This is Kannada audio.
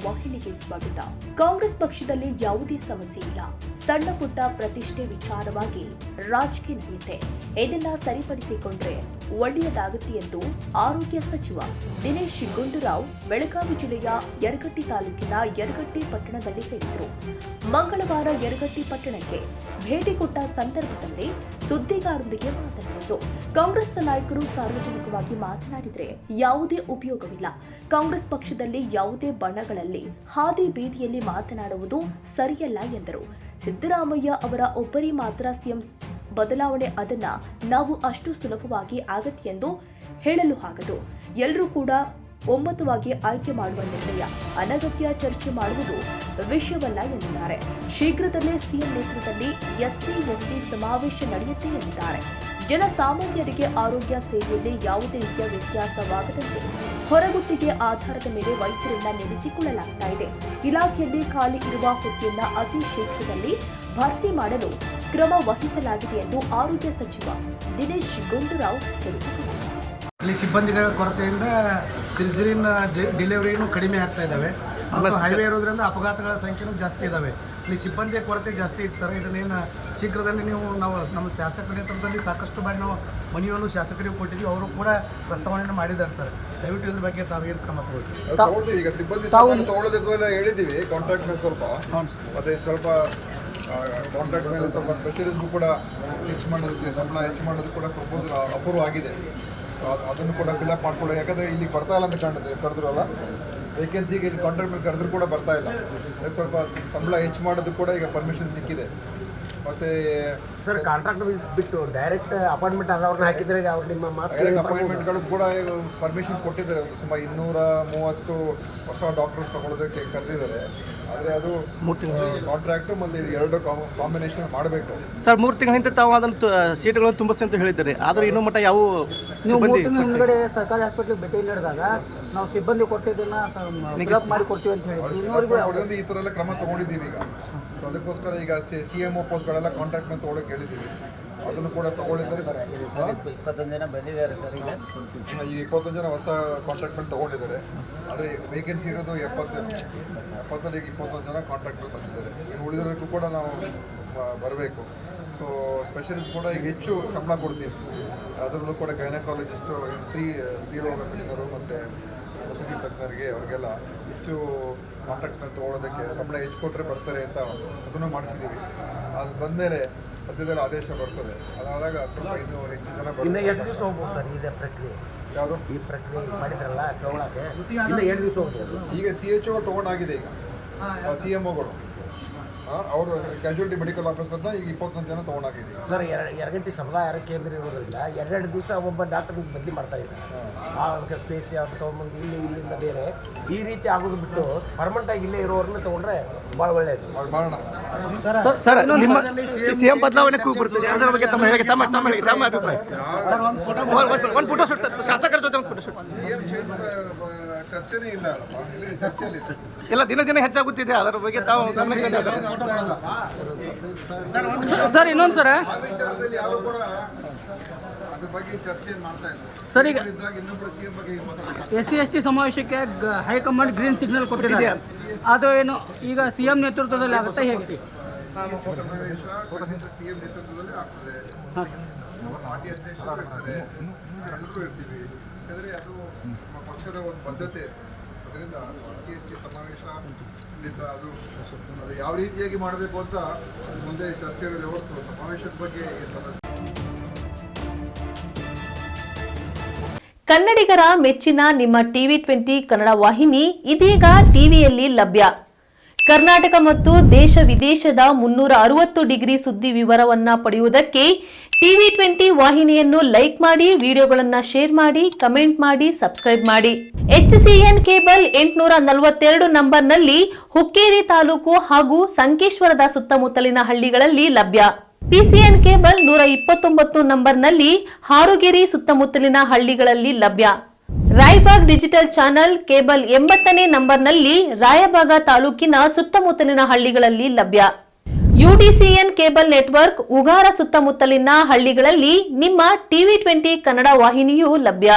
ವಾಹಿನಿಗೆ ಸ್ವಾಗತ. ಕಾಂಗ್ರೆಸ್ ಪಕ್ಷದಲ್ಲಿ ಯಾವುದೇ ಸಮಸ್ಯೆ ಇಲ್ಲ. ಸಣ್ಣ ಪುಟ್ಟ ಪ್ರತಿಷ್ಠೆ ವಿಚಾರವಾಗಿ ರಾಜಕೀಯ ನಡೆಯುತ್ತೆ. ಇದನ್ನ ಸರಿಪಡಿಸಿಕೊಂಡ್ರೆ ಒಳ್ಳೆಯದಾಗುತ್ತೆ ಎಂದು ಆರೋಗ್ಯ ಸಚಿವ ದಿನೇಶ್ ಗುಂಡೂರಾವ್ ಬೆಳಗಾವಿ ಜಿಲ್ಲೆಯ ಯರಗಟ್ಟಿ ತಾಲೂಕಿನ ಯರಗಟ್ಟಿ ಪಟ್ಟಣದಲ್ಲಿ ಹೇಳಿದರು. ಮಂಗಳವಾರ ಯರಗಟ್ಟಿ ಪಟ್ಟಣಕ್ಕೆ ಭೇಟಿ ಕೊಟ್ಟ ಸಂದರ್ಭದಲ್ಲಿ ಸುದ್ದಿಗಾರರೊಂದಿಗೆ ಮಾತನಾಡಿದರು. ಕಾಂಗ್ರೆಸ್ನ ನಾಯಕರು ಸಾರ್ವಜನಿಕವಾಗಿ ಮಾತನಾಡಿದರೆ ಯಾವುದೇ ಉಪಯೋಗವಿಲ್ಲ. ಕಾಂಗ್ರೆಸ್ ಪಕ್ಷದಲ್ಲಿ ಯಾವುದೇ ಬಣಗಳಲ್ಲಿ ಹಾದಿ ಬೀದಿಯಲ್ಲಿ ಮಾತನಾಡುವುದು ಸರಿಯಲ್ಲ ಎಂದರು. ಸಿದ್ದರಾಮಯ್ಯ ಅವರ ಒಬ್ಬರಿ ಮಾತ್ರ ಸಿಎಂ ಬದಲಾವಣೆ, ಅದನ್ನ ನಾವು ಅಷ್ಟು ಸುಲಭವಾಗಿ ಆಗತ್ತೆ ಎಂದು ಹೇಳಲು ಆಗದು. ಎಲ್ಲರೂ ಕೂಡ ಒಮ್ಮತವಾಗಿ ಆಯ್ಕೆ ಮಾಡುವ ನಿರ್ಣಯ, ಅನಗತ್ಯ ಚರ್ಚೆ ಮಾಡುವುದು ವಿಷಯವಲ್ಲ ಎಂದಿದ್ದಾರೆ. ಶೀಘ್ರದಲ್ಲೇ ಸಿಎಂ ನೇತೃತ್ವದಲ್ಲಿ ಎಸ್ಸಿ ಸಮಾವೇಶ ನಡೆಯುತ್ತೆ ಎಂದಿದ್ದಾರೆ. ಜನಸಾಮಾನ್ಯರಿಗೆ ಆರೋಗ್ಯ ಸೇವೆಯಲ್ಲಿ ಯಾವುದೇ ರೀತಿಯ ವ್ಯತ್ಯಾಸವಾಗದಂತೆ ಹೊರಗುತ್ತಿಗೆ ಆಧಾರದ ಮೇಲೆ ವೈದ್ಯರನ್ನ ನೇಮಿಸಿಕೊಳ್ಳಲಾಗ್ತಾ ಇದೆ. ಇಲಾಖೆಯಲ್ಲಿ ಖಾಲಿ ಇರುವ ಹುದ್ದೆಯನ್ನ ಅತಿ ಶೀಘ್ರದಲ್ಲಿ ಭರ್ತಿ ಮಾಡಲು ಕ್ರಮ ವಹಿಸಲಾಗಿದೆ ಎಂದು ಆರೋಗ್ಯ ಸಚಿವ ದಿನೇಶ್ ಗುಂಡೂರಾವ್ ಹೇಳಿದರು. ಇಲ್ಲಿ ಸಿಬ್ಬಂದಿಗಳ ಕೊರತೆಯಿಂದ ಸಿರಿಜರಿನ್ ಡೆಲಿವರಿನೂ ಕಡಿಮೆ ಆಗ್ತಾ ಇದ್ದಾವೆ. ಹೈವೇ ಇರೋದ್ರಿಂದ ಅಪಘಾತಗಳ ಸಂಖ್ಯೆನೂ ಜಾಸ್ತಿ ಇದ್ದಾವೆ. ಇಲ್ಲಿ ಸಿಬ್ಬಂದಿಯ ಕೊರತೆ ಜಾಸ್ತಿ ಇದೆ ಸರ್. ಇದನ್ನೇನು ಶೀಘ್ರದಲ್ಲಿ ನಾವು ನಮ್ಮ ಶಾಸಕರ ನೇತೃತ್ವದಲ್ಲಿ ಸಾಕಷ್ಟು ಬಾರಿ ನಾವು ಮನವಿಯನ್ನು ಶಾಸಕರಿಗೆ ಕೊಟ್ಟಿದ್ದೀವಿ. ಅವರು ಕೂಡ ಪ್ರಸ್ತಾವನೆಯನ್ನು ಮಾಡಿದ್ದಾರೆ ಸರ್. ದಯವಿಟ್ಟು ಇದ್ರ ಬಗ್ಗೆ ತಾವೇನು ಕ್ರಮ ತಗೊಳ್ತೀವಿ. ಈಗ ಸಿಬ್ಬಂದಿ ತಗೊಳ್ಳೋದಕ್ಕೂ ಎಲ್ಲ ಹೇಳಿದ್ದೀವಿ. ಕಾಂಟ್ರಾಕ್ಟ್ ಮೇಲೆ ಸ್ವಲ್ಪ ಮತ್ತೆ ಸ್ವಲ್ಪ ಕಾಂಟ್ರಾಕ್ಟ್ ಮೇಲೆ ಸ್ವಲ್ಪ ಸ್ಪೆಷಲಿಸ್ಟ್ಗೂ ಕೂಡ ಹೆಚ್ಚು ಮಾಡೋದಕ್ಕೆ ಸಂಬಳ ಹೆಚ್ಚು ಮಾಡೋದಕ್ಕೆ ಕೂಡ ಪ್ರಪೋಸಲ್ ಅಪ್ರೂವ್ ಆಗಿದೆ. ಅದನ್ನು ಕೂಡ ಫಿಲಪ್ ಮಾಡ್ಕೊಳ್ಳೋ. ಯಾಕಂದರೆ ಇಲ್ಲಿ ಬರ್ತಾ ಇಲ್ಲ ಅಂತ ಕಾಣುತ್ತೆ. ಕರೆದ್ರಲ್ಲ ವೇಕೆನ್ಸಿಗೆ ಇಲ್ಲಿ ಕಾಂಟ್ರಾಕ್ಟ್ ಮೇಲೆ ಕರೆದ್ರೂ ಕೂಡ ಬರ್ತಾ ಇಲ್ಲ. ಸ್ವಲ್ಪ ಸಂಬಳ ಹೆಚ್ಚು ಮಾಡೋದಕ್ಕೆ ಕೂಡ ಈಗ ಪರ್ಮಿಷನ್ ಸಿಕ್ಕಿದೆ. ಮತ್ತು ಸರ್ ಕಾಂಟ್ರಾಕ್ಟ್ ಬಿಟ್ಟು ಡೈರೆಕ್ಟ್ ಅಪಾಯಿಂಟ್ಮೆಂಟ್ ಆದವ್ರನ್ನ ಹಾಕಿದರೆ ಅವ್ರು ನಿಮ್ಮ ಡೈರೆಕ್ಟ್ ಅಪಾಯಿಂಟ್ಮೆಂಟ್ಗಳು ಕೂಡ ಈಗ ಪರ್ಮಿಷನ್ ಕೊಟ್ಟಿದ್ದಾರೆ. ಒಂದು ಸುಮಾರು 230 ಹೊಸ ಡಾಕ್ಟರ್ಸ್ ತಗೊಳ್ಳೋದಕ್ಕೆ ಕರೆದಿದ್ದಾರೆ. ಆದರೆ ಅದು ಕಾಂಟ್ರಾಕ್ಟು ಮತ್ತು ಇದು ಎರಡು ಕಾಂಬಿನೇಷನ್ ಮಾಡಬೇಕು ಸರ್. 3 ತಿಂಗಳ ಹಿಂದೆ ತಾವು ಅದನ್ನು ಸೀಟ್ಗಳನ್ನು ತುಂಬಿಸ್ತೆ ಅಂತ ಹೇಳಿದ್ದಾರೆ. ಆದರೆ ಇನ್ನೂ ಮಟ್ಟ ಯಾವ ಸಿಬ್ಬಂದಿ ಹಿಂದ್ಗಡೆ ಸರ್ಕಾರಿ ಹಾಸ್ಪಿಟ್ಲಿಗೆ ಭೇಟಿ ನೀಡಿದಾಗ ನಾವು ಸಿಬ್ಬಂದಿ ಕೊಟ್ಟಿದ್ದನ್ನ ಫಿಲಪ್ ಮಾಡಿ ಕೊಡ್ತೀವಿ ಅಂತ ಹೇಳಿ ಈ ಥರ ಎಲ್ಲ ಕ್ರಮ ತೊಗೊಂಡಿದ್ದೀವಿ. ಈಗ ಅದಕ್ಕೋಸ್ಕರ ಈಗ CMO ಪೋಸ್ಟ್ಗಳೆಲ್ಲ ಕಾಂಟ್ರಾಕ್ಟ್ ಮೇಲೆ ತೊಗೊಳಕ್ಕೆ ಹೇಳಿದ್ದೀವಿ. ಅದನ್ನು ಕೂಡ ತೊಗೊಂಡಿದ್ದಾರೆ. 21 ಜನ ಬಂದಿದ್ದಾರೆ ಸರ್. ಈಗ 21 ಜನ ಹೊಸ ಕಾಂಟ್ರಾಕ್ಟ್ ಮೇಲೆ ತೊಗೊಂಡಿದ್ದಾರೆ. ಆದರೆ ವೇಕೆನ್ಸಿ ಇರೋದು 70 21 ಜನ ಕಾಂಟ್ರಾಕ್ಟ್ ಮೇಲೆ ಬಂದಿದ್ದಾರೆ. ಇನ್ನು ಉಳಿದೋದಕ್ಕೂ ಕೂಡ ನಾವು ಬರಬೇಕು. ಸೊ ಸ್ಪೆಷಲಿಸ್ಟ್ ಕೂಡ ಈಗ ಹೆಚ್ಚು ಸಂಬಳ ಕೊಡ್ತೀವಿ. ಅದರಲ್ಲೂ ಕೂಡ ಗೈನಕಾಲಜಿಸ್ಟು, ಸ್ತ್ರೀರೋಗ ತಜ್ಞರು ಮತ್ತು ವಸತಿ ತಜ್ಞರಿಗೆ ಅವರಿಗೆಲ್ಲ ಹೆಚ್ಚು ಕಾಂಟ್ರಾಕ್ಟ್ ಮೇಲೆ ತೊಗೊಳೋದಕ್ಕೆ ಸಂಬಳ ಹೆಚ್ಚು ಕೊಟ್ಟರೆ ಬರ್ತಾರೆ ಅಂತ ಅದನ್ನು ಮಾಡಿಸಿದ್ದೀವಿ. ಅದು ಬಂದಮೇಲೆ ಮಧ್ಯದಲ್ಲಿ ಆದೇಶ ಬರ್ತದೆ. ಅದಾದಾಗ ಸ್ವಲ್ಪ ಇನ್ನೂ ಹೆಚ್ಚು ಜನ ಪ್ರಕ್ರಿಯೆ ಯಾವುದು ಈ ಪ್ರಕ್ರಿಯೆ ಮಾಡಿದ್ರಲ್ಲ ತಗೊಳಕ್ಕೆ ಇನ್ನು 2 ದಿವಸ ಹೋಗ್ಬೋದು. ಈಗ CHO ತೊಗೊಂಡಾಗಿದೆ. ಈಗ CMOಗಳು ಅವರು ಕ್ಯಾಶುಯಾಲಿಟಿ ಮೆಡಿಕಲ್ ಆಫೀಸರ್ನ ಈಗ 21 ಜನ ತೊಗೊಂಡಾಗಿದೆ ಸರ್. ಯರಗಟ್ಟಿ ಸಮುದಾಯ ಕೇಂದ್ರ ಇರೋದ್ರಿಂದ 2 ದಿವಸ ಒಬ್ಬ ಡಾಕ್ಟರ್ ಬದಲಿ ಮಾಡ್ತಾ ಇದ್ದಾರೆ. ಪೇಸಿ ಅವ್ರು ತೊಗೊಂಡ್ಬಂದು ಇಲ್ಲಿಂದ ಬೇರೆ ಈ ರೀತಿ ಆಗೋದು ಬಿಟ್ಟು ಪರ್ಮನೆಂಟ್ ಆಗಿ ಇಲ್ಲೇ ಇರೋರನ್ನ ತೊಗೊಂಡ್ರೆ ಭಾಳ ಒಳ್ಳೆಯದು. ಮಾಡೋಣ ಸರ್. ನಿಮ್ಮ ಸಿಎಂ ಬದಲಾವಣೆ ಕೂಗ್ಬಿಡ್ತದೆ. ಅದರ ಬಗ್ಗೆ ತಮ್ಮ ಅಭಿಪ್ರಾಯ ಸರ್. ಒಂದು ಫೋಟೋ ಶೂಟ್ ಸರ್. ಶಾಸಕರ ಜೊತೆ ಒಂದು ಫೋಟೋ ಶೂಟ್. CM ಚರ್ಚೆನೇ ಇಲ್ಲ. ಚರ್ಚೆಯಲ್ಲಿ ಎಲ್ಲ ದಿನ ಹೆಚ್ಚಾಗುತ್ತಿದೆ. ಅದರ ಬಗ್ಗೆ ತಾವು ಸರ್ ಇನ್ನೊಂದು ಸರ್, ಆ ವಿಚಾರದಲ್ಲಿ ಯಾರು ಕೂಡ ಅದ್ರ ಬಗ್ಗೆ ಚರ್ಚೆ ಮಾಡ್ತಾ ಇಲ್ಲ ಸರ್. ಈಗ ಇನ್ನೊಬ್ಬರು CM ಬಗ್ಗೆ SC ST ಸಮಾವೇಶಕ್ಕೆ ಹೈಕಮಾಂಡ್ ಗ್ರೀನ್ ಸಿಗ್ನಲ್ ಕೊಟ್ಟಿದೆ. ಅದು ಏನು ಈಗ CM ನೇತೃತ್ವದಲ್ಲಿ ಆಗುತ್ತೆ ಹೇಗೆ? ಸಮಾವೇಶ CM ನೇತೃತ್ವದಲ್ಲಿ ಆಗ್ತದೆ. ಪಾರ್ಟಿ ಅಧ್ಯಕ್ಷರು ಇರ್ತದೆ, ಎಲ್ಲರೂ ಇರ್ತೀವಿ. ಯಾಕಂದರೆ ಅದು ನಮ್ಮ ಪಕ್ಷದ ಒಂದು ಬದ್ಧತೆ. ಅದರಿಂದ SC ಸಮಾವೇಶ ಅದು ಯಾವ ರೀತಿಯಾಗಿ ಮಾಡಬೇಕು ಅಂತ ಮುಂದೆ ಚರ್ಚೆ ಇರೋದೇ ಹೊರತು ಸಮಾವೇಶದ ಬಗ್ಗೆ ಸಮಸ್ಯೆ. ಕನ್ನಡಿಗರ ಮೆಚ್ಚಿನ ನಿಮ್ಮ TV20 ಕನ್ನಡ ವಾಹಿನಿ ಇದೀಗ ಟಿವಿಯಲ್ಲಿ ಲಭ್ಯ. ಕರ್ನಾಟಕ ಮತ್ತು ದೇಶ ವಿದೇಶದ 360 ಡಿಗ್ರಿ ಸುದ್ದಿ ವಿವರವನ್ನ ಪಡೆಯುವುದಕ್ಕೆ TV20 ವಾಹಿನಿಯನ್ನು ಲೈಕ್ ಮಾಡಿ, ವಿಡಿಯೋಗಳನ್ನು ಶೇರ್ ಮಾಡಿ, ಕಮೆಂಟ್ ಮಾಡಿ, ಸಬ್ಸ್ಕ್ರೈಬ್ ಮಾಡಿ. HCN ಕೇಬಲ್ 842 ನಂಬರ್ನಲ್ಲಿ ಹುಕ್ಕೇರಿ ತಾಲೂಕು ಹಾಗೂ ಸಂಕೇಶ್ವರದ ಸುತ್ತಮುತ್ತಲಿನ ಹಳ್ಳಿಗಳಲ್ಲಿ ಲಭ್ಯ. PCN ಕೇಬಲ್ 129 ನಂಬರ್ನಲ್ಲಿ ಹಾರುಗೆರೆ ಸುತ್ತಮುತ್ತಲಿನ ಹಳ್ಳಿಗಳಲ್ಲಿ ಲಭ್ಯ. ರಾಯಬಾಗ್ ಡಿಜಿಟಲ್ ಚಾನೆಲ್ ಕೇಬಲ್ 80ನೇ ನಂಬರ್ನಲ್ಲಿ ರಾಯಬಾಗ ತಾಲೂಕಿನ ಸುತ್ತಮುತ್ತಲಿನ ಹಳ್ಳಿಗಳಲ್ಲಿ ಲಭ್ಯ. UDCN ಕೇಬಲ್ ನೆಟ್ವರ್ಕ್ ಉಗಾರ ಸುತ್ತಮುತ್ತಲಿನ ಹಳ್ಳಿಗಳಲ್ಲಿ ನಿಮ್ಮ TV20 ಕನ್ನಡ ವಾಹಿನಿಯೂ ಲಭ್ಯ.